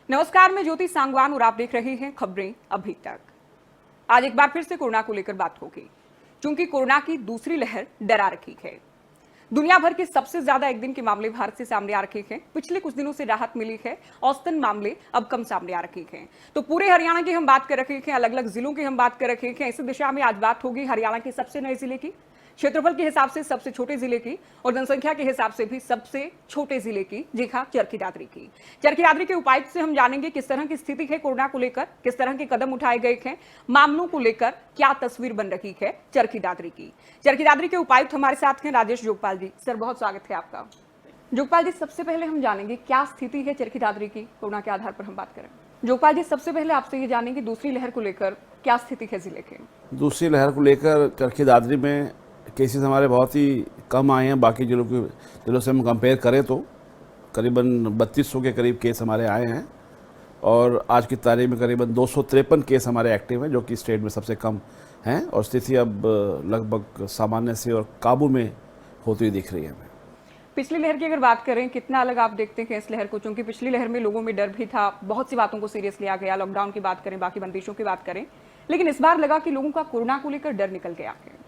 नमस्कार, मैं ज्योति सांगवान और आप देख रहे हैं खबरें अभी तक। आज एक बार फिर से कोरोना को लेकर बात होगी, क्योंकि कोरोना की दूसरी लहर डरा रखी है। दुनिया भर के सबसे ज्यादा एक दिन के मामले भारत से सामने आ रखे हैं। पिछले कुछ दिनों से राहत मिली है, औसतन मामले अब कम सामने आ रखे हैं। तो पूरे हरियाणा की हम बात कर रखे हैं, अलग अलग जिलों की हम बात कर रखे हैं। इसी दिशा में आज बात होगी हरियाणा के सबसे नए जिले की, क्षेत्रफल के हिसाब से सबसे छोटे जिले की और जनसंख्या के हिसाब से भी सबसे छोटे जिले की, जी हाँ, चरखी दादरी की। चरखी दादरी के उपायुक्त से हम जानेंगे किस तरह की स्थिति है कोरोना को लेकर, किस तरह के कदम उठाए गए हैं, मामलों को लेकर क्या तस्वीर बन रही है चरखी दादरी की। चरखी दादरी के उपायुक्त हमारे साथ हैं राजेश जोगपाल जी। सर, बहुत स्वागत है आपका। जोगपाल जी, सबसे पहले हम जानेंगे क्या स्थिति है चरखी दादरी की, कोरोना के आधार पर हम बात करें। जोगपाल जी, सबसे पहले आपसे ये जानेंगे दूसरी लहर को लेकर क्या स्थिति है जिले के। दूसरी लहर को लेकर चरखी दादरी में केसेस हमारे बहुत ही कम आए हैं। बाकी जिलों से हम कंपेयर करें तो करीबन 3200 के करीब केस हमारे आए हैं और आज की तारीख में करीबन 253 केस हमारे एक्टिव हैं, जो कि स्टेट में सबसे कम हैं और स्थिति अब लगभग सामान्य से और काबू में होती हुई दिख रही है हमें। पिछली लहर की अगर बात करें, कितना अलग आप देखते हैं इस लहर को? क्योंकि पिछली लहर में लोगों में डर भी था, बहुत सी बातों को सीरियस लिया गया, लॉकडाउन की बात करें, बाकी बंदिशों की बात करें, लेकिन इस बार लगा कि लोगों का कोरोना को लेकर डर निकल गया है।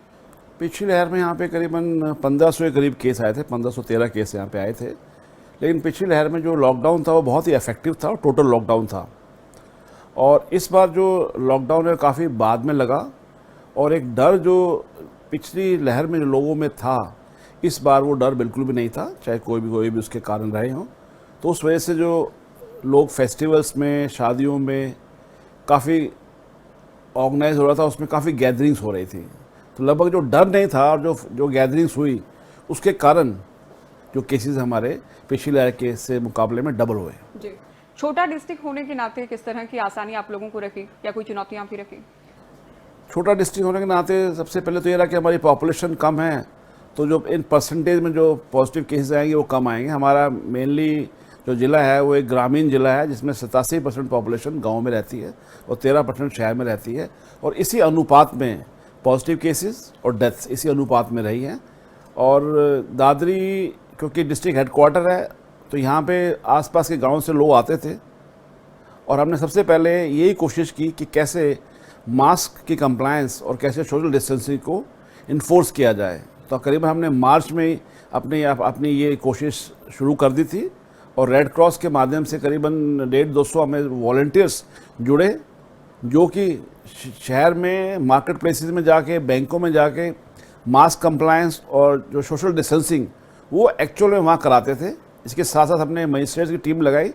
पिछली लहर में यहाँ पे करीबन 1500 के करीब केस आए थे, 1513 केस यहाँ पे आए थे। लेकिन पिछली लहर में जो लॉकडाउन था वो बहुत ही इफेक्टिव था और टोटल लॉकडाउन था। और इस बार जो लॉकडाउन है काफ़ी बाद में लगा और एक डर जो पिछली लहर में जो लोगों में था, इस बार वो डर बिल्कुल भी नहीं था, चाहे कोई भी उसके कारण रहे हों। तो उस वजह से जो लोग फेस्टिवल्स में, शादियों में काफ़ी ऑर्गेनाइज हो रहा था, उसमें काफ़ी गैदरिंग्स हो रही थी। तो लगभग जो डर नहीं था और जो गैदरिंग्स हुई, उसके कारण जो केसेस हमारे पिछली लहर के से मुकाबले में डबल हुए। जी, छोटा डिस्ट्रिक्ट होने के नाते किस तरह की आसानी आप लोगों को रखी या कोई चुनौतियां भी रखी? छोटा डिस्ट्रिक्ट होने के नाते सबसे पहले तो ये रहा कि हमारी पॉपुलेशन कम है, तो जो इन परसेंटेज में जो पॉजिटिव केसेस आएंगे वो कम आएंगे। हमारा मेनली जो ज़िला है वो एक ग्रामीण ज़िला है, जिसमें 87% पॉपुलेशन गाँव में रहती है और 13% शहर में रहती है। और इसी अनुपात में पॉजिटिव केसेस और डेथ्स इसी अनुपात में रही हैं। और दादरी क्योंकि डिस्ट्रिक्ट हेडक्वार्टर है, तो यहाँ पे आसपास के गांव से लोग आते थे और हमने सबसे पहले यही कोशिश की कि कैसे मास्क की कंप्लायंस और कैसे सोशल डिस्टेंसिंग को इन्फोर्स किया जाए। तो करीबन हमने मार्च में ही अपनी ये कोशिश शुरू कर दी थी और रेड क्रॉस के माध्यम से करीबन 150-200 हमें वॉलंटियर्स जुड़े, जो कि शहर में मार्केट प्लेसेस में जाके, बैंकों में जाके मास्क कंप्लायंस और जो सोशल डिस्टेंसिंग वो एक्चुअल में वहाँ कराते थे। इसके साथ साथ हमने मजिस्ट्रेट्स की टीम लगाई,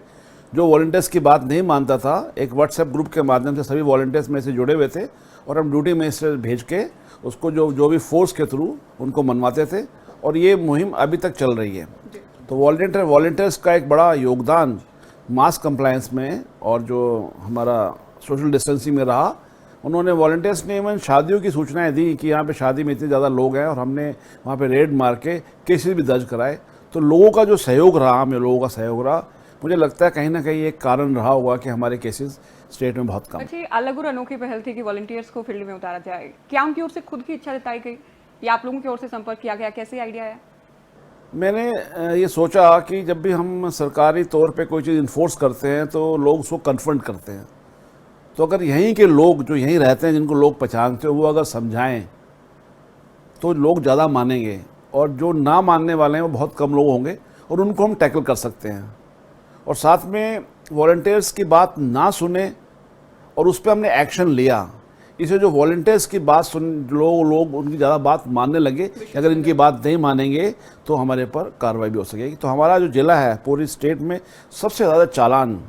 जो वॉलंटियर्स की बात नहीं मानता था, एक व्हाट्सएप ग्रुप के माध्यम से सभी वॉलंटियर्स में से जुड़े हुए थे और हम ड्यूटी मजिस्ट्रेट भेज के उसको जो भी फोर्स के थ्रू उनको मनवाते थे और ये मुहिम अभी तक चल रही है। तो वॉलंटियर्स का एक बड़ा योगदान मास्क कंप्लायंस में और जो हमारा सोशल डिस्टेंसिंग में रहा। उन्होंने वॉलंटियर्स ने इवन शादियों की सूचनाएं दी कि यहाँ पे शादी में इतने ज़्यादा लोग हैं और हमने वहाँ पे रेड मार के केसेस भी दर्ज कराए। तो लोगों का जो सहयोग रहा, मुझे लगता है कहीं ना कहीं एक कारण रहा होगा कि हमारे केसेस स्टेट में बहुत कम। अच्छी अलग और अनोखी पहल थी कि वॉलंटियर्स को फील्ड में उतारा जाए। क्या उनकी ओर से खुद की इच्छा जताई गई या आप लोगों की ओर से संपर्क किया गया? कैसे आइडिया आया? मैंने ये सोचा कि जब भी हम सरकारी तौर पे कोई चीज़ इन्फोर्स करते हैं तो लोग उसको कन्फ्रंट करते हैं। तो अगर यहीं के लोग जो यहीं रहते हैं, जिनको लोग पहचानते हो, वो अगर समझाएं तो लोग ज़्यादा मानेंगे और जो ना मानने वाले हैं वो बहुत कम लोग होंगे और उनको हम टैकल कर सकते हैं। और साथ में वॉलंटियर्स की बात ना सुने और उस पर हमने एक्शन लिया। इसे जो वॉलंटियर्स की बात सुन लोग उनकी ज़्यादा बात मानने लगे, अगर इनकी बात नहीं मानेंगे तो हमारे पर कार्रवाई भी हो सकेगी। तो हमारा जो ज़िला है पूरी स्टेट में सबसे ज़्यादा चालान,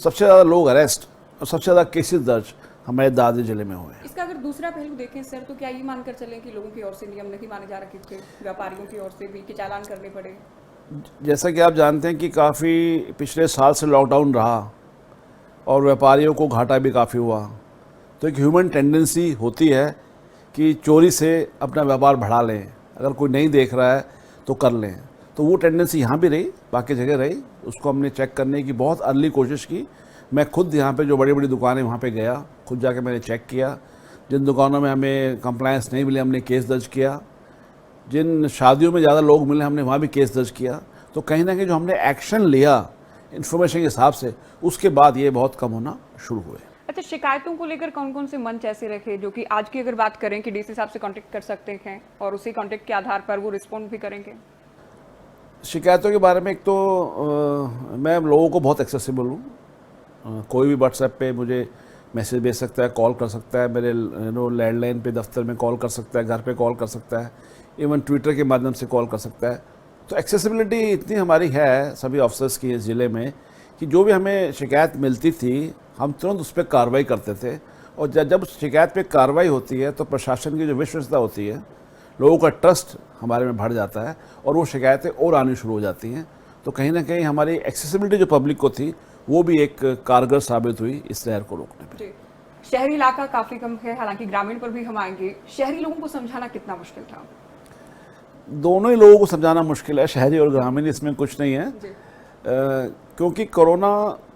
सबसे ज़्यादा लोग अरेस्ट और सबसे ज़्यादा केसेस दर्ज हमारे दादरी जिले में हुए हैं। इसका अगर दूसरा पहलू देखें सर, तो क्या ये मानकर चलें कि लोगों की ओर से नियम नहीं माने जा रहे थे, व्यापारियों की ओर से भी कि चालान करने पड़े? जैसा कि आप जानते हैं कि काफ़ी पिछले साल से लॉकडाउन रहा और व्यापारियों को घाटा भी काफ़ी हुआ। तो एक ह्यूमन टेंडेंसी होती है कि चोरी से अपना व्यापार बढ़ा लें, अगर कोई नहीं देख रहा है तो कर लें। तो वो टेंडेंसी यहाँ भी रही, बाकी जगह रही। उसको हमने चेक करने की बहुत अर्ली कोशिश की। मैं खुद यहाँ पे जो बड़ी बड़ी दुकानें वहाँ पे गया, खुद जाके मैंने चेक किया। जिन दुकानों में हमें कंप्लायंस नहीं मिले हमने केस दर्ज किया, जिन शादियों में ज़्यादा लोग मिले हमने वहाँ भी केस दर्ज किया। तो कहीं ना कहीं जो हमने एक्शन लिया इन्फॉर्मेशन के हिसाब से, उसके बाद ये बहुत कम होना शुरू हुए। अच्छा, शिकायतों को लेकर कौन कौन से मंच ऐसे रखे जो कि आज की अगर बात करें कि डीसी साहब से कांटेक्ट कर सकते हैं और उसी कांटेक्ट के आधार पर वो रिस्पॉन्ड भी करेंगे? शिकायतों के बारे में एक तो मैं लोगों को बहुत एक्सेसिबल हूँ। कोई भी व्हाट्सएप पे मुझे मैसेज भेज सकता है, कॉल कर सकता है, मेरे लैंडलाइन पे दफ्तर में कॉल कर सकता है, घर पे कॉल कर सकता है, इवन ट्विटर के माध्यम से कॉल कर सकता है। तो एक्सेसिबिलिटी इतनी हमारी है सभी ऑफिसर्स की इस ज़िले में कि जो भी हमें शिकायत मिलती थी हम तुरंत उस पर कार्रवाई करते थे। और जब शिकायत पे कार्रवाई होती है तो प्रशासन की जो विश्वसनीयता होती है, लोगों का ट्रस्ट हमारे में बढ़ जाता है और वो शिकायतें और आनी शुरू हो जाती हैं। तो कहीं ना कहीं हमारी एक्सेसिबिलिटी जो पब्लिक को थी वो भी एक कारगर साबित हुई इस लहर को रोकने में। शहरी इलाका काफी कम है, हालांकि ग्रामीण पर भी हम आएंगे। शहरी लोगों को समझाना कितना मुश्किल था? दोनों ही लोगों को समझाना मुश्किल है, शहरी और ग्रामीण, इसमें कुछ नहीं है। क्योंकि कोरोना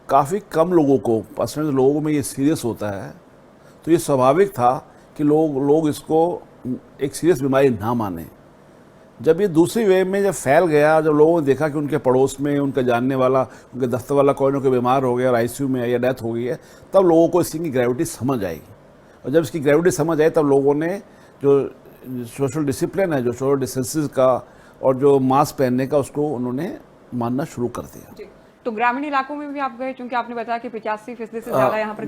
काफ़ी कम लोगों को, परसेंटेज लोगों में ये सीरियस होता है, तो ये स्वाभाविक था कि लोग इसको एक सीरियस बीमारी ना माने। जब ये दूसरी वेव में जब फैल गया, जब लोगों ने देखा कि उनके पड़ोस में उनका जानने वाला, उनके दफ्तर वाला कोई ना कोई बीमार हो गया और आईसीयू में या डेथ हो गई है, तब लोगों को इसकी ग्रेविटी समझ आई। और जब इसकी ग्रेविटी समझ आई तब लोगों ने जो सोशल डिसिप्लिन है, जो सोशल डिस्टेंसेस का और जो मास्क पहनने का, उसको उन्होंने मानना शुरू कर दिया। तो ग्रामीण इलाकों में भी आप गए, क्योंकि आपने बताया कि 85% से ज़्यादा यहाँ पर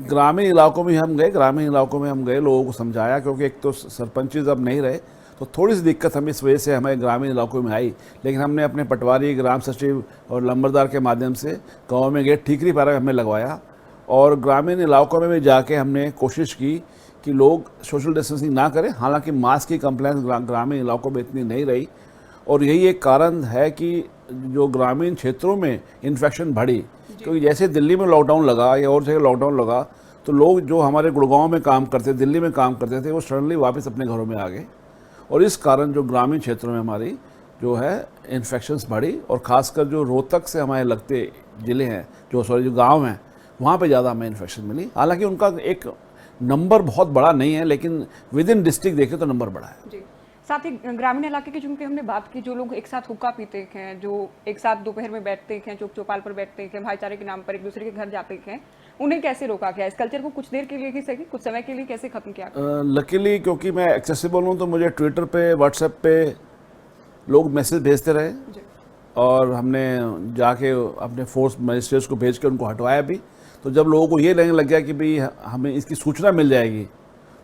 ग्रामीण इलाकों में हम गए। ग्रामीण इलाकों में हम गए, लोगों को समझाया, क्योंकि एक तो सरपंच अब नहीं रहे तो थोड़ी सी दिक्कत हमें इस वजह से हमें ग्रामीण इलाकों में आई। लेकिन हमने अपने पटवारी, ग्राम सचिव और लंबरदार के माध्यम से गाँव में गए, ठीकरी पारा हमने लगवाया और ग्रामीण इलाकों में भी जाके हमने कोशिश की कि लोग सोशल डिस्टेंसिंग ना करें। हालांकि मास्क की कंप्लेंट ग्रामीण इलाकों में इतनी नहीं रही और यही एक कारण है कि जो ग्रामीण क्षेत्रों में इन्फेक्शन बढ़ी, क्योंकि जैसे दिल्ली में लॉकडाउन लगा या और जगह लॉकडाउन लगा तो लोग जो हमारे गुड़गांव में काम करते, दिल्ली में काम करते थे, वो सडनली वापस अपने घरों में आ गए और इस कारण जो ग्रामीण क्षेत्रों में हमारी जो है इन्फेक्शंस बढ़ी और ख़ासकर जो रोहतक से हमारे लगते ज़िले हैं, जो गाँव हैं, वहाँ पर ज़्यादा हमें इन्फेक्शन मिली। हालाँकि उनका एक नंबर बहुत बड़ा नहीं है, लेकिन विद इन डिस्ट्रिक्ट देखें तो नंबर बड़ा है। जी। साथ ही ग्रामीण इलाके की चूंकि हमने बात की, जो लोग एक साथ हुक्का पीते हैं, जो एक साथ दोपहर में बैठते हैं, चौक चौपाल पर बैठते हैं, भाईचारे के नाम पर एक दूसरे के घर जाते हैं, उन्हें कैसे रोका गया? इस कल्चर को कुछ देर के लिए ही सही, कुछ समय के लिए कैसे खत्म किया? लकीली क्योंकि मैं एक्सेसिबल हूँ तो मुझे ट्विटर पे, व्हाट्सएप पे लोग मैसेज भेजते रहे और हमने जाके अपने फोर्स मजिस्ट्रेट्स को भेज के उनको हटवाया भी। तो जब लोगों को ये लगने लग गया कि भाई हमें इसकी सूचना मिल जाएगी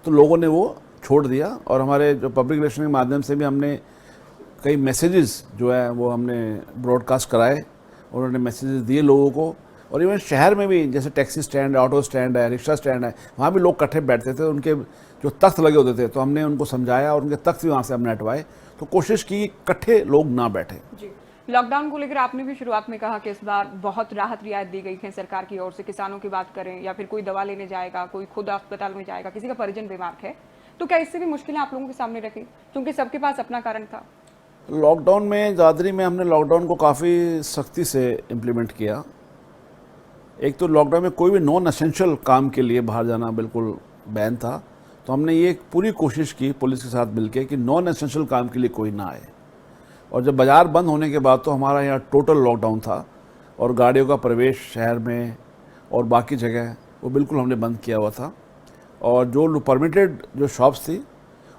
तो लोगों ने वो छोड़ दिया और हमारे जो पब्लिक रिलेशन के माध्यम से भी हमने कई मैसेजेस जो है वो हमने ब्रॉडकास्ट कराए, उन्होंने मैसेजेस दिए लोगों को। और इवन शहर में भी जैसे टैक्सी स्टैंड, ऑटो स्टैंड है, रिक्शा स्टैंड है, वहाँ भी लोग इकट्ठे बैठते थे, उनके जो तख्त लगे होते थे तो हमने उनको समझाया और उनके तख्त भी वहाँ से हमने हटवाए। तो कोशिश की इकट्ठे लोग ना बैठे। जी। लॉकडाउन को लेकर आपने भी शुरुआत में कहा कि इस बार बहुत राहत रियायत दी गई है सरकार की ओर से। किसानों की बात करें या फिर कोई दवा लेने जाएगा, कोई खुद अस्पताल में जाएगा, किसी का परिजन बीमार है, तो क्या इससे भी मुश्किलें आप लोगों के सामने रखी, क्योंकि सबके पास अपना कारण था? लॉकडाउन में दादरी में हमने लॉकडाउन को काफ़ी सख्ती से इम्प्लीमेंट किया। एक तो लॉकडाउन में कोई भी नॉन एसेंशियल काम के लिए बाहर जाना बिल्कुल बैन था, तो हमने ये पूरी कोशिश की पुलिस के साथ मिलकर कि नॉन एसेंशियल काम के लिए कोई ना आए। और जब बाज़ार बंद होने के बाद तो हमारा यहाँ टोटल लॉकडाउन था और गाड़ियों का प्रवेश शहर में और बाकी जगह वो बिल्कुल हमने बंद किया हुआ था। और जो परमिटेड जो शॉप्स थी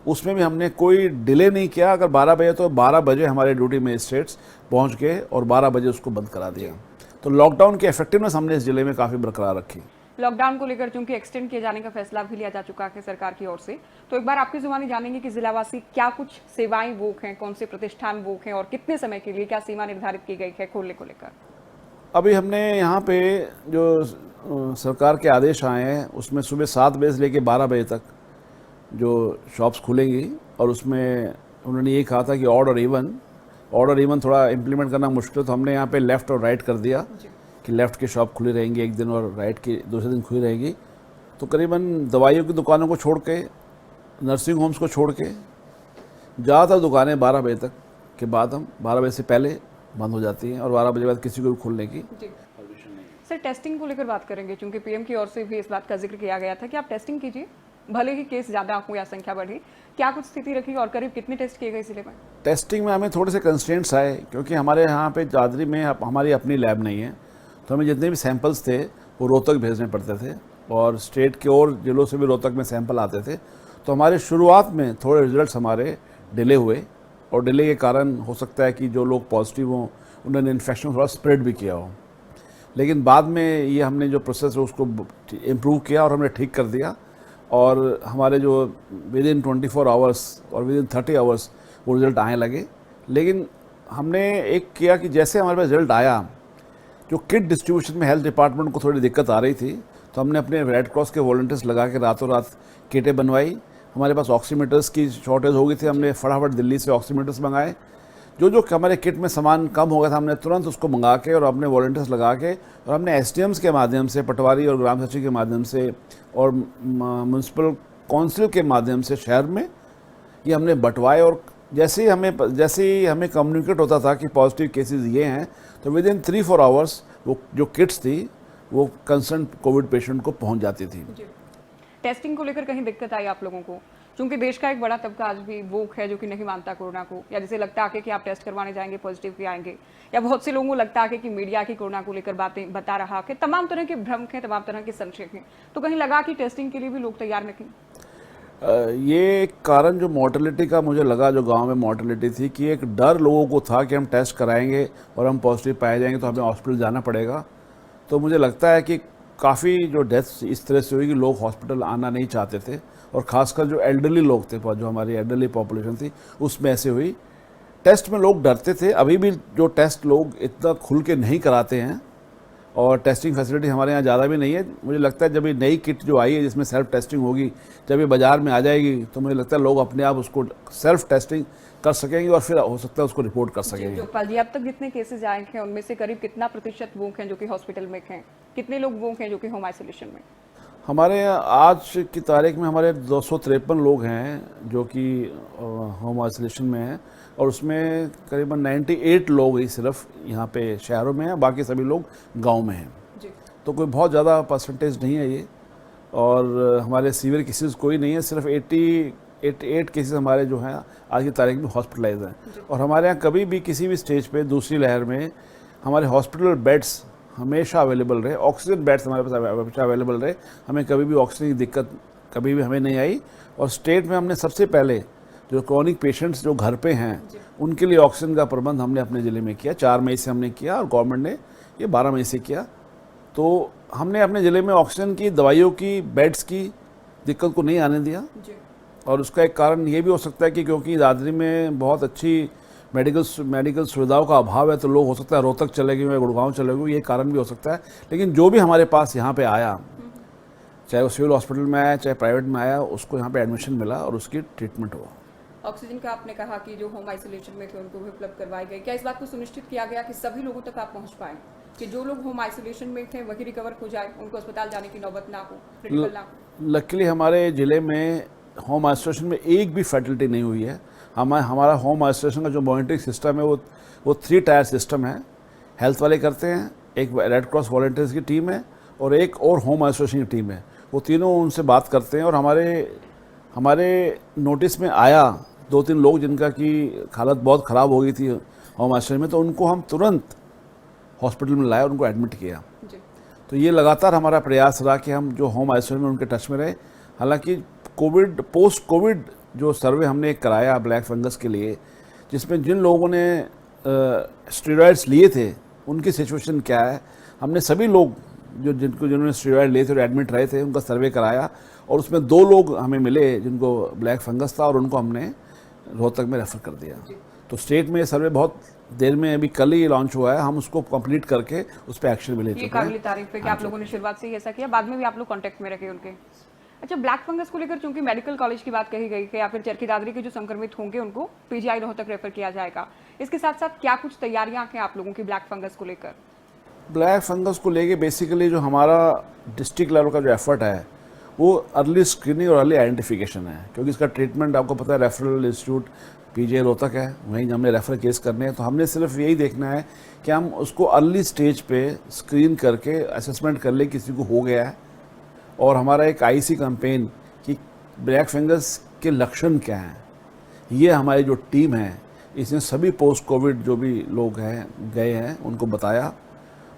उसमें भी हमने कोई डिले नहीं किया। अगर 12 बजे तो 12 बजे हमारे ड्यूटी मजिस्ट्रेट्स पहुँच गए और 12 बजे उसको बंद करा दिया। तो लॉकडाउन की इफेक्टिवनेस हमने इस ज़िले में काफ़ी बरकरार रखी। लॉकडाउन को लेकर चूंकि एक्सटेंड किए जाने का फैसला भी लिया जा चुका है सरकार की ओर से, तो एक बार आपकी जुबानी जानेंगे कि जिलावासी क्या कुछ सेवाएं वो हैं, कौन से प्रतिष्ठान वो हैं और कितने समय के लिए, क्या सीमा निर्धारित की गई है खोलने को लेकर? अभी हमने यहाँ पे जो सरकार के आदेश आए हैं उसमें सुबह 7 बजे से लेकर 12 बजे तक जो शॉप्स खुलेंगी और उसमें उन्होंने ये कहा था कि ऑड और इवन थोड़ा इम्प्लीमेंट करना मुश्किल, तो हमने यहाँ पे लेफ़्ट और राइट कर दिया कि लेफ़्ट की शॉप खुली रहेंगी एक दिन और राइट की दूसरे दिन खुली रहेगी। तो करीबन दवाइयों की दुकानों को छोड़ के, नर्सिंग होम्स को छोड़ के ज़्यादातर दुकानें 12 बजे तक के बाद, हम 12 बजे से पहले बंद हो जाती हैं और 12 बजे बाद किसी को भी खोलने की परमिशन नहीं। सर, टेस्टिंग को लेकर बात करेंगे, क्योंकि पीएम की ओर से भी इस बात का जिक्र किया गया था कि आप टेस्टिंग कीजिए, भले ही केस ज़्यादा हो या संख्या बढ़ी। क्या कुछ स्थिति रखी और करीब कितने टेस्ट किए गए जिले में? टेस्टिंग में हमें थोड़े से कंस्ट्रेंट्स आए, क्योंकि हमारे यहाँ पे दादरी में हमारी अपनी लैब नहीं है। तो हमें जितने भी सैंपल्स थे वो रोहतक भेजने पड़ते थे और स्टेट के और जिलों से भी रोहतक में सैंपल आते थे। तो हमारे शुरुआत में थोड़े रिजल्ट्स हमारे डिले हुए और डिले के कारण हो सकता है कि जो लोग पॉजिटिव हों उन्होंने इन्फेक्शन थोड़ा स्प्रेड भी किया हो, लेकिन बाद में ये हमने जो प्रोसेस है उसको इम्प्रूव किया और हमने ठीक कर दिया और हमारे जो विद इन 24 आवर्स और विद इन 30 आवर्स वो रिज़ल्ट आने लगे। लेकिन हमने एक किया कि जैसे हमारे पास रिज़ल्ट आया, जो किट डिस्ट्रीब्यूशन में हेल्थ डिपार्टमेंट को थोड़ी दिक्कत आ रही थी, तो हमने अपने रेड क्रॉस के वॉलंटियर्स लगा के रातों रात किटें बनवाई। हमारे पास ऑक्सीमीटर्स की शॉर्टेज हो गई थी, हमने फटाफट दिल्ली से ऑक्सीमीटर्स मंगाए। जो हमारे किट में सामान कम हो गया था हमने तुरंत उसको मंगा के और अपने वॉलंटियर्स लगा के और हमने एसडीएम्स के माध्यम से, पटवारी और ग्राम सचिव के माध्यम से और म्यूनसिपल काउंसिल के माध्यम से शहर में ये हमने बंटवाए। और जैसे ही हमें कम्युनिकेट होता था कि पॉजिटिव केसेस ये हैं, तो विद इन 3-4 आवर्स वो जो किट्स थी वो कंसर्न कोविड पेशेंट को पहुंच जाती थी। टेस्टिंग को लेकर कहीं दिक्कत आई आप लोगों को? क्योंकि देश का एक बड़ा तबका आज भी वोक है जो कि नहीं मानता कोरोना को, या जैसे लगता है कि आप टेस्ट करवाने जाएंगे पॉजिटिव भी आएंगे, या बहुत से लोगों को लगता है कि मीडिया की कोरोना को लेकर बातें बता रहा है, तमाम तरह के भ्रम हैं, तमाम तरह के संशय हैं, तो कहीं लगा कि टेस्टिंग के लिए भी लोग तैयार नहीं। ये कारण जो मॉर्टेलिटी का मुझे लगा, जो गांव में मॉर्टेलिटी थी, कि एक डर लोगों को था कि हम टेस्ट कराएंगे और हम पॉजिटिव पाए जाएंगे तो हमें हॉस्पिटल जाना पड़ेगा। तो मुझे लगता है कि काफ़ी जो डेथ्स इस तरह से हुई कि लोग हॉस्पिटल आना नहीं चाहते थे और ख़ासकर जो एल्डरली लोग थे, जो हमारी एल्डरली पॉपुलेशन थी, उसमें ऐसे हुई। टेस्ट में लोग डरते थे, अभी भी जो टेस्ट लोग इतना खुल के नहीं कराते हैं और टेस्टिंग फैसिलिटी हमारे यहाँ ज़्यादा भी नहीं है। मुझे लगता है जब ये नई किट जो आई है जिसमें सेल्फ टेस्टिंग होगी, जब ये बाज़ार में आ जाएगी तो मुझे लगता है लोग अपने आप उसको सेल्फ टेस्टिंग कर सकेंगे और फिर हो सकता है उसको रिपोर्ट कर सकेंगे। जोगपाल जी, अब तक जितने केसेस आए हैं उनमें से करीब कितना प्रतिशत वो हैं जो कि हॉस्पिटल में हैं? कितने लोग वो हैं जो कि होम आइसोलेशन में? हमारे यहाँ आज की तारीख में हमारे 253 लोग हैं जो कि होम आइसोलेशन में हैं और उसमें करीबन 98 लोग ही सिर्फ यहाँ पे शहरों में हैं, बाकी सभी लोग गांव में हैं जी। तो कोई बहुत ज़्यादा परसेंटेज नहीं है ये। और हमारे सीवियर केसेस कोई नहीं है, सिर्फ 88 केसेस हमारे जो हैं आज की तारीख में हॉस्पिटलाइज हैं। और हमारे यहाँ कभी भी किसी भी स्टेज पे दूसरी लहर में हमारे हॉस्पिटल बेड्स हमेशा अवेलेबल रहे, ऑक्सीजन बेड्स हमारे पास हमेशा अवेलेबल रहे, हमें कभी भी ऑक्सीजन की दिक्कत कभी भी हमें नहीं आई। और स्टेट में हमने सबसे पहले जो क्रॉनिक पेशेंट्स जो घर पे हैं उनके लिए ऑक्सीजन का प्रबंध हमने अपने ज़िले में किया। 4 मई से हमने किया और गवर्नमेंट ने ये 12 मई से किया। तो हमने अपने ज़िले में ऑक्सीजन की, दवाइयों की, बेड्स की दिक्कत को नहीं आने दिया। और उसका एक कारण ये भी हो सकता है कि क्योंकि दादरी में बहुत अच्छी मेडिकल सुविधाओं का अभाव है, तो लोग हो सकता है रोहतक चले गए या गुड़गांव चले गए, ये कारण भी हो सकता है। लेकिन जो भी हमारे पास यहाँ पे आया, चाहे वो सिविल हॉस्पिटल में आया चाहे प्राइवेट में आया, उसको यहाँ पे एडमिशन मिला और उसकी ट्रीटमेंट हुआ। ऑक्सीजन का आपने कहा कि जो होम आइसोलेशन में थे उनको भी उपलब्ध करवाई गई, क्या इस बात को सुनिश्चित किया गया कि सभी लोगों तक आप पहुँच पाएँ, कि जो लोग होम आइसोलेशन में थे वही रिकवर हो जाए, उनको अस्पताल जाने की नौबत ना हो, क्रिटिकल ना हो? लकीली हमारे ज़िले में होम आइसोलेशन में एक भी फैटलिटी नहीं हुई है। हमारा होम आइसोलेशन का जो मॉनिटरिंग सिस्टम है वो 3 टायर सिस्टम है। हेल्थ वाले करते हैं, एक रेड क्रॉस वॉलंटियर्स की टीम है और एक और होम आइसोलेशन की टीम है। वो तीनों उनसे बात करते हैं और हमारे नोटिस में आया 2-3 लोग जिनका की हालत बहुत ख़राब हो गई थी होम आइसोलेशन में, तो उनको हम तुरंत हॉस्पिटल में लाए और उनको एडमिट किया। तो ये लगातार हमारा प्रयास रहा कि हम जो होम आइसोलेशन में उनके टच में रहे। हालांकि पोस्ट कोविड जो सर्वे हमने एक कराया ब्लैक फंगस के लिए, जिसमें जिन लोगों ने स्टेरॉइड्स लिए थे उनकी सिचुएशन क्या है, हमने सभी लोग जिन्होंने स्टेरॉइड लिए थे और एडमिट रहे थे उनका सर्वे कराया और उसमें 2 लोग हमें मिले जिनको ब्लैक फंगस था और उनको हमने रोहतक में रेफर कर दिया। तो स्टेट में ये सर्वे बहुत देर में, अभी कल ही लॉन्च हुआ है, हम उसको कंप्लीट करके उस पर एक्शन भी ले चुके हैं। ये काबिल तारीफ है कि आप लोगों ने शुरुआत से ही ऐसा किया, बाद में भी आप लोग कांटेक्ट में रखे उनके। अच्छा, ब्लैक फंगस को लेकर चूंकि मेडिकल कॉलेज की बात कही गई है या फिर चरखी दादरी के जो संक्रमित होंगे उनको पीजीआई रोहतक रेफर किया जाएगा, इसके साथ साथ क्या कुछ तैयारियां हैं आप लोगों की ब्लैक फंगस को लेकर? ब्लैक फंगस को लेके बेसिकली जो हमारा डिस्ट्रिक्ट लेवल का जो एफर्ट है वो अर्ली स्क्रीनिंग और अर्ली आइडेंटिफिकेशन है, क्योंकि इसका ट्रीटमेंट आपको पता है रेफरल इंस्टीट्यूट पीजीआई रोहतक है, वहीं हमने रेफर केस करने हैं। तो हमने सिर्फ यही देखना है कि हम उसको अर्ली स्टेज पे स्क्रीन करके असेसमेंट कर ले किसी को हो गया है। और हमारा एक आईसी कैंपेन कि ब्लैक फंगस के लक्षण क्या हैं, ये हमारी जो टीम है इसने सभी पोस्ट कोविड जो भी लोग हैं गए हैं उनको बताया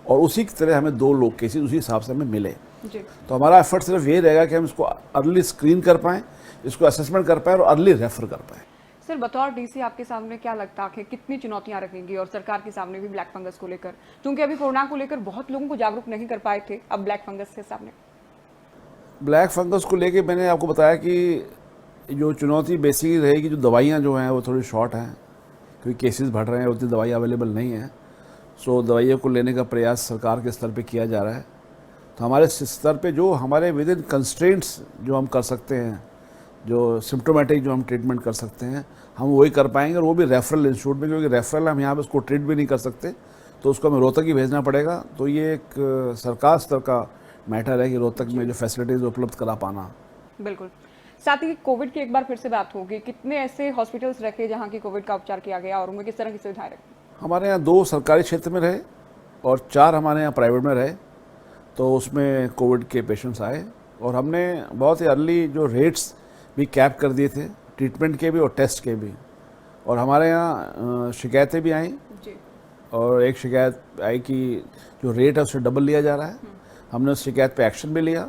और उसी की तरह हमें 2 लोग केसेस उसी हिसाब से हमें मिले। जी। तो हमारा एफर्ट सिर्फ ये रहेगा कि हम इसको अर्ली स्क्रीन कर पाएँ, इसको असेसमेंट कर पाएँ और अर्ली रेफर कर पाएँ। सर, बतौर डीसी आपके सामने क्या लगता है कि कितनी चुनौतियां रहेंगी और सरकार के सामने भी ब्लैक फंगस को लेकर, क्योंकि अभी कोरोना को लेकर बहुत लोगों को जागरूक नहीं कर पाए थे, अब ब्लैक फंगस के सामने? ब्लैक फंगस को लेके मैंने आपको बताया कि जो चुनौती बेसिकली रहेगी, जो दवाइयाँ जो हैं वो थोड़ी शॉर्ट हैं, क्योंकि केसेस बढ़ रहे हैं, उतनी दवाई अवेलेबल नहीं है। सो दवाइयों को लेने का प्रयास सरकार के स्तर पे किया जा रहा है। तो हमारे स्तर पे जो हमारे विद इन कंस्ट्रेंट्स जो हम कर सकते हैं, जो सिम्टोमेटिक जो हम ट्रीटमेंट कर सकते हैं, हम वही कर पाएंगे, और वो भी रेफरल इंस्टीट्यूट में, क्योंकि रेफरल हम यहाँ पे उसको ट्रीट भी नहीं कर सकते, तो उसको हमें रोहतक ही भेजना पड़ेगा। तो ये एक सरकार स्तर का मैटर है कि रोहतक में जो फैसिलिटीज़ उपलब्ध करा पाना। बिल्कुल। साथ ही कोविड की एक बार फिर से बात होगी, कितने ऐसे हॉस्पिटल्स रखे जहाँ की कोविड का उपचार किया गया और उनमें किस तरह की सुविधाएं रखी? हमारे यहाँ 2 सरकारी क्षेत्र में रहे और 4 हमारे यहाँ प्राइवेट में रहे, तो उसमें कोविड के पेशेंट्स आए और हमने बहुत ही अर्ली जो रेट्स भी कैप कर दिए थे, ट्रीटमेंट के भी और टेस्ट के भी। और हमारे यहाँ शिकायतें भी आईं जी। और एक शिकायत आई कि जो रेट है उससे डबल लिया जा रहा है। हमने उस शिकायत पे एक्शन भी लिया,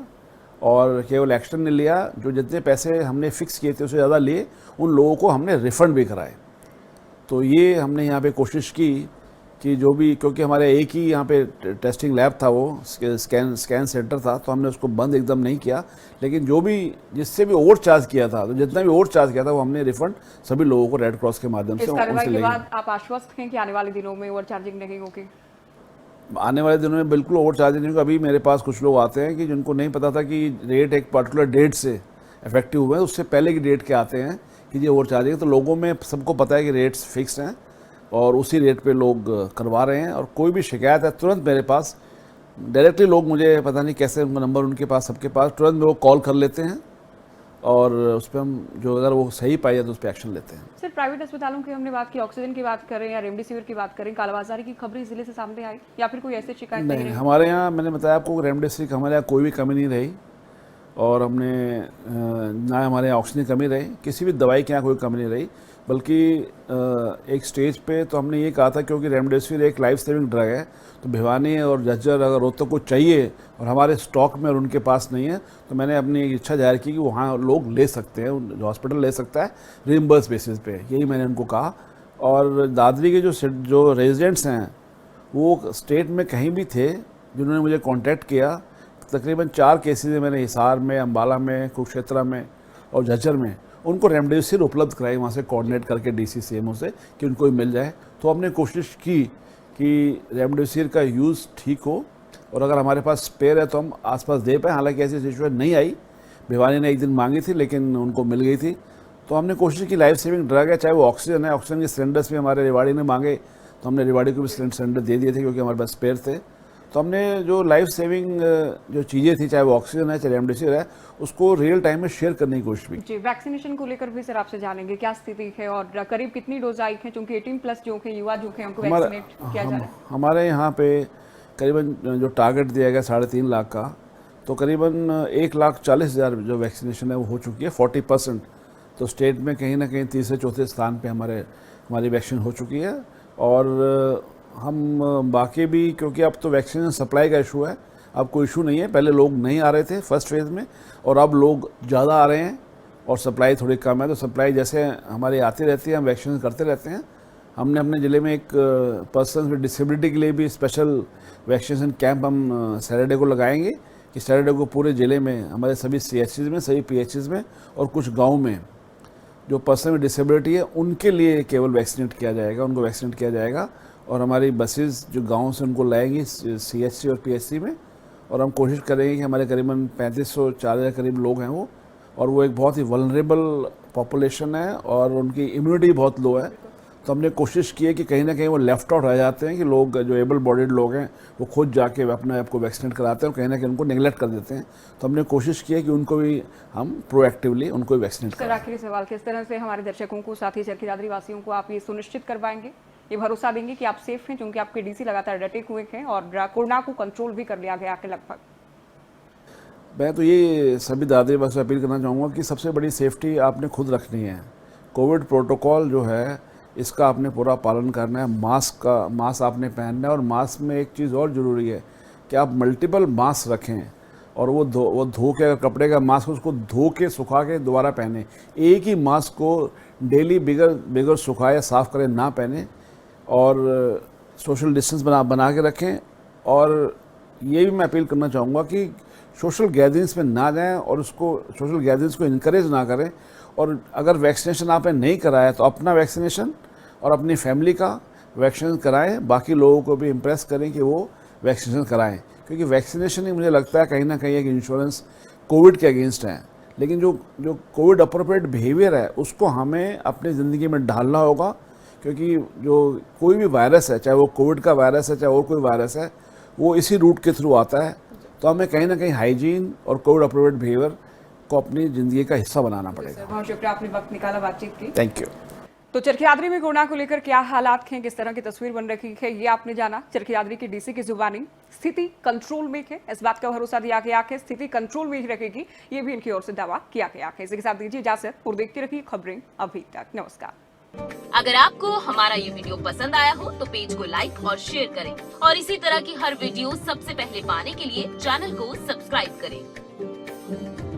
और केवल एक्शन नहीं लिया, जो जितने पैसे हमने फिक्स किए थे उससे ज़्यादा लिए, उन लोगों को हमने रिफ़ंड भी कराए। तो ये हमने यहाँ पे कोशिश की कि जो भी, क्योंकि हमारे एक ही यहाँ पे टेस्टिंग लैब था, वो स्कैन सेंटर था, तो हमने उसको बंद एकदम नहीं किया, लेकिन जो भी जिससे भी ओवर चार्ज किया था, तो जितना भी ओवर चार्ज किया था वो हमने रिफंड सभी लोगों को रेड क्रॉस के माध्यम से इस कार्रवाई के लेंगे। बाद आप आश्वस्त हैं कि आने वाले दिनों में ओवर चार्जिंग नहीं होगी? आने वाले दिनों में बिल्कुल ओवर चार्जिंग नहीं होगा। अभी मेरे पास कुछ लोग आते हैं कि जिनको नहीं पता था कि रेट एक पर्टिकुलर डेट से इफेक्टिव हुए हैं, उससे पहले की डेट के आते हैं कि ये ओवर चार्जिंग। तो लोगों में सबको पता है कि रेट्स फिक्स हैं और उसी रेट पे लोग करवा रहे हैं, और कोई भी शिकायत है तुरंत मेरे पास डायरेक्टली लोग, मुझे पता नहीं कैसे उनका नंबर उनके पास, सबके पास, तुरंत वो कॉल कर लेते हैं और उस पर हम जो अगर वो सही पाई जाए तो उस पर एक्शन लेते हैं। सर, प्राइवेट अस्पतालों की हमने बात की, ऑक्सीजन की बात करें या रेमडेसिविर की बात करें, कालाबाजारी की खबरें जिले से सामने आई या फिर कोई ऐसी शिकायत नहीं रही? हमारे यहाँ, मैंने बताया आपको, रेमडेसिविर हमारे यहाँ कोई भी कमी नहीं रही, और हमने ना हमारे यहाँ ऑक्सीजन की कमी रही, किसी भी दवाई के यहाँ कोई कमी नहीं रही। बल्कि एक स्टेज पे तो हमने ये कहा था, क्योंकि रेमडेसिविर एक लाइफ सेविंग ड्रग है, तो भिवानी और झज्जर अगर रोहतक को चाहिए और हमारे स्टॉक में और उनके पास नहीं है, तो मैंने अपनी इच्छा जाहिर की कि वहाँ लोग ले सकते हैं, जो हॉस्पिटल ले सकता है रिम्बर्स बेसिस पे, यही मैंने उनको कहा। और दादरी के जो रेजिडेंट्स हैं वो स्टेट में कहीं भी थे, जिन्होंने मुझे कॉन्टैक्ट किया, तकरीबन 4 केसेज मैंने हिसार में, अम्बाला में, कुरुक्षेत्र में और झज्जर में, उनको रेमडेसिविर उपलब्ध कराई वहाँ से कोऑर्डिनेट करके DCCMO से कि उनको भी मिल जाए। तो हमने कोशिश की कि रेमडेसिविर का यूज़ ठीक हो, और अगर हमारे पास स्पेयर है तो हम आसपास दे पाएँ। हालांकि ऐसी सिचुएशन नहीं आई, भिवानी ने एक दिन मांगी थी लेकिन उनको मिल गई थी। तो हमने कोशिश की, लाइफ सेविंग ड्रग है, चाहे वो ऑक्सीजन है, ऑक्सीजन के सिलेंडर्स भी हमारे रेवाड़ी ने मांगे तो हमने रेवाड़ी को भी सिलेंडर दे दिए थे, क्योंकि हमारे पास स्पेयर थे। तो हमने जो लाइफ सेविंग जो चीज़ें थी, चाहे वो ऑक्सीजन है चाहे रेमडेसिविर है, उसको रियल टाइम में शेयर करने की कोशिश भी। जी, वैक्सीनेशन को लेकर भी सर आपसे जानेंगे क्या स्थिति है और करीब कितनी डोज आई है, क्योंकि 18+ जो है, युवा जो है, उनको वैक्सीनेट किया जा रहा है? हमारे यहाँ पे करीबन जो टारगेट दिया गया 3.5 लाख का, तो करीबन 1,40,000 जो वैक्सीनेशन है वो हो चुकी है, 40%। तो स्टेट में कहीं ना कहीं तीसरे चौथे स्थान पे हमारी वैक्सीन हो चुकी है। और हम बाकी भी, क्योंकि अब तो वैक्सीन सप्लाई का इशू है, अब कोई इशू नहीं है। पहले लोग नहीं आ रहे थे फर्स्ट फेज़ में, और अब लोग ज़्यादा आ रहे हैं और सप्लाई थोड़ी कम है। तो सप्लाई जैसे हमारी आती रहती है, हम वैक्सीन करते रहते हैं। हमने अपने ज़िले में एक पर्सन विद डिसेबिलिटी के लिए भी स्पेशल वैक्सीनेशन कैंप हम सैटरडे को लगाएंगे, कि सैटरडे को पूरे ज़िले में हमारे सभी CHCs में, सभी PHCs में और कुछ गाँव में जो पर्सन विद डिसेबिलिटी है उनके लिए केवल वैक्सीनेट किया जाएगा, उनको वैक्सीनेट किया जाएगा। और हमारी बसेस जो गांव से उनको लाएंगी CHC और PHC में, और हम कोशिश करेंगे कि हमारे करीबन 3500-4000 करीब लोग हैं वो, और वो एक बहुत ही वल्नरेबल पॉपुलेशन है और उनकी इम्यूनिटी बहुत लो है। तो हमने कोशिश की है कि कहीं ना कहीं वो लेफ्ट आउट रह जाते हैं, कि लोग जो एबल बॉडीड लोग हैं वो खुद जाके अपने आप को वैक्सीनेट कराते हैं और कहीं ना कहीं उनको नेगलेक्ट कर देते हैं। तो हमने कोशिश की है कि उनको भी हम प्रोएक्टिवली उनको भी वैक्सीनेट सर, आखिरी सवाल, किस तरह से हमारे दर्शकों को, साथ ही चरखी दादरी वासियों को आप ये सुनिश्चित करवाएंगे, ये भरोसा देंगे कि आप सेफ हैं, क्योंकि आपके DC लगातार डटे हुए हैं और कोरोना को कंट्रोल भी कर लिया गया है लगभग? मैं तो ये सभी दादरी वासियों से अपील करना चाहूँगा कि सबसे बड़ी सेफ्टी आपने खुद रखनी है। कोविड प्रोटोकॉल जो है इसका आपने पूरा पालन करना है। मास्क आपने पहनना है, और मास्क में एक चीज़ और ज़रूरी है कि आप मल्टीपल मास्क रखें, और वो धो के, अगर कपड़े का मास्क उसको धो के सुखा के दोबारा पहने। एक ही मास्क को डेली बिगर सुखाए साफ़ करें ना पहने, और सोशल डिस्टेंस बना के रखें। और ये भी मैं अपील करना चाहूँगा कि सोशल गैदरिंग्स में ना जाएं, और उसको सोशल गैदरिंग्स को इनकरेज ना करें। और अगर वैक्सीनेशन आपने नहीं कराया तो अपना वैक्सीनेशन और अपनी फैमिली का वैक्सीनेशन कराएं, बाकी लोगों को भी इम्प्रेस करें कि वो वैक्सीनेशन कराएं, क्योंकि वैक्सीनेशन ही मुझे लगता है कहीं ना कहीं एक इंश्योरेंस कोविड के अगेंस्ट है। लेकिन जो कोविड अप्रोप्रिएट बिहेवियर है उसको हमें अपनी ज़िंदगी में ढालना होगा, क्योंकि जो कोई भी वायरस है, चाहे वो कोविड का वायरस है चाहे और कोई वायरस है, वो इसी रूट के थ्रू आता है। तो हमें कहीं ना कहीं हाइजीन और कोविड अप्रोप्रिएट बिहेवियर को अपनी ज़िंदगी का हिस्सा बनाना पड़ेगा। बहुत शुक्रिया, आपने वक्त निकाला बातचीत की। Thank you. तो चरखियादरी में कोरोना को लेकर क्या हालात हैं, किस तरह की तस्वीर बन रही है, ये आपने जाना। चरखियादरी की डीसी की जुबानी स्थिति कंट्रोल में है, इस बात का भरोसा दिया गया कि स्थिति कंट्रोल में ही रहेगी, ये भी इनकी ओर से दावा किया गया है। इसी के साथ दीजिए इजाजत और देखते रहिए खबरें अभी तक। नमस्कार। अगर आपको हमारा ये वीडियो पसंद आया हो तो पेज को लाइक और शेयर करें, और इसी तरह की हर वीडियो सबसे पहले पाने के लिए चैनल को सब्सक्राइब करें।